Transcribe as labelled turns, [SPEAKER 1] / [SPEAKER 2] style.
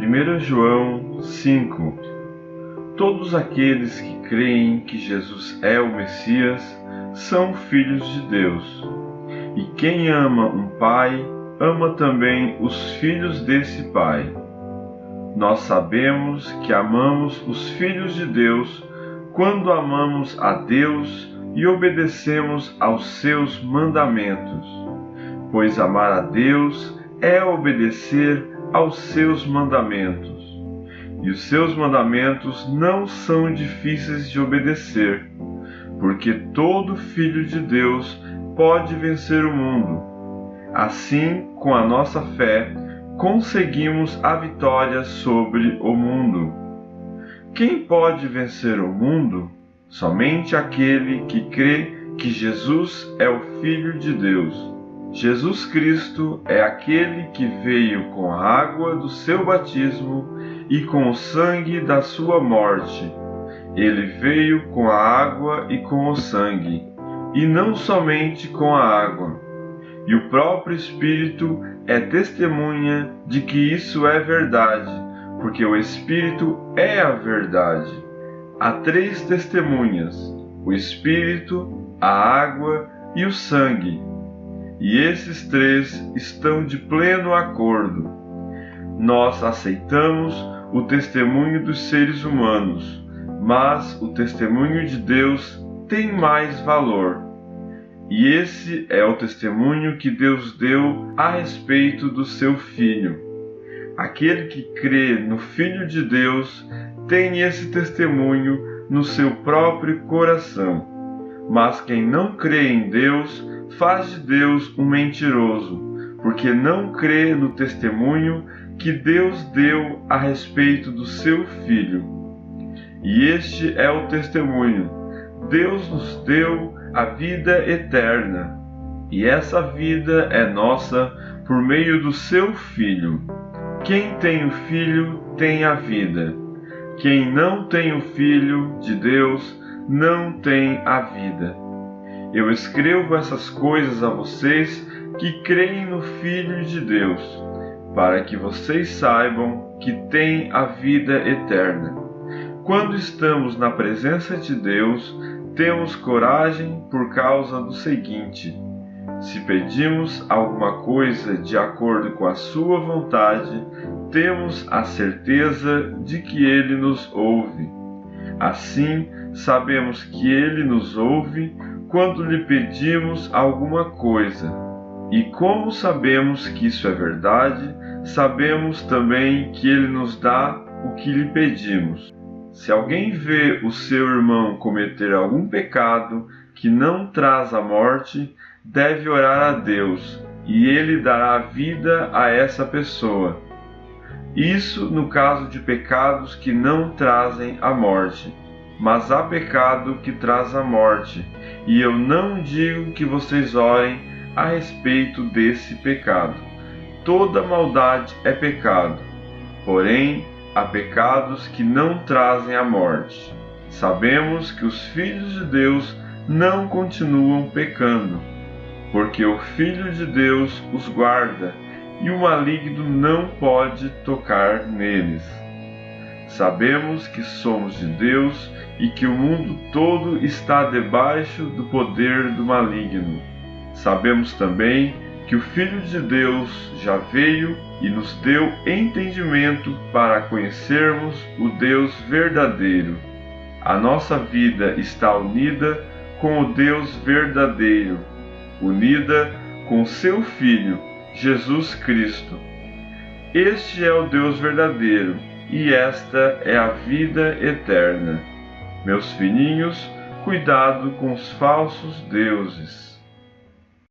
[SPEAKER 1] 1 João 5. Todos aqueles que creem que Jesus é o Messias são filhos de Deus. E quem ama um pai, ama também os filhos desse pai. Nós sabemos que amamos os filhos de Deus quando amamos a Deus e obedecemos aos seus mandamentos. Pois amar a Deus é obedecer aos seus mandamentos. E os seus mandamentos não são difíceis de obedecer, porque todo filho de Deus pode vencer o mundo. Assim, com a nossa fé, conseguimos a vitória sobre o mundo. Quem pode vencer o mundo? Somente aquele que crê que Jesus é o Filho de Deus. Jesus Cristo é aquele que veio com a água do seu batismo e com o sangue da sua morte. Ele veio com a água e com o sangue, e não somente com a água. E o próprio Espírito é testemunha de que isso é verdade, porque o Espírito é a verdade. Há 3 testemunhas: o Espírito, a água e o sangue. E esses 3 estão de pleno acordo. Nós aceitamos o testemunho dos seres humanos, mas o testemunho de Deus tem mais valor. E esse é o testemunho que Deus deu a respeito do seu Filho. Aquele que crê no Filho de Deus tem esse testemunho no seu próprio coração. Mas quem não crê em Deus faz de Deus um mentiroso, porque não crê no testemunho que Deus deu a respeito do seu Filho. E este é o testemunho: Deus nos deu a vida eterna, e essa vida é nossa por meio do seu Filho. Quem tem o Filho tem a vida. Quem não tem o Filho de Deus não tem a vida. Eu escrevo essas coisas a vocês que creem no Filho de Deus, para que vocês saibam que têm a vida eterna. Quando estamos na presença de Deus, temos coragem por causa do seguinte: se pedimos alguma coisa de acordo com a sua vontade, temos a certeza de que Ele nos ouve. Assim, sabemos que Ele nos ouve quando lhe pedimos alguma coisa. E como sabemos que isso é verdade, sabemos também que Ele nos dá o que lhe pedimos. Se alguém vê o seu irmão cometer algum pecado que não traz a morte, deve orar a Deus, e Ele dará vida a essa pessoa. Isso no caso de pecados que não trazem a morte. Mas há pecado que traz a morte, e eu não digo que vocês orem a respeito desse pecado. Toda maldade é pecado, porém há pecados que não trazem a morte. Sabemos que os filhos de Deus não continuam pecando, porque o Filho de Deus os guarda, e o maligno não pode tocar neles. Sabemos que somos de Deus e que o mundo todo está debaixo do poder do maligno. Sabemos também que o Filho de Deus já veio e nos deu entendimento para conhecermos o Deus verdadeiro. A nossa vida está unida com o Deus verdadeiro, unida com seu Filho, Jesus Cristo. Este é o Deus verdadeiro, e esta é a vida eterna. Meus filhinhos, cuidado com os falsos deuses.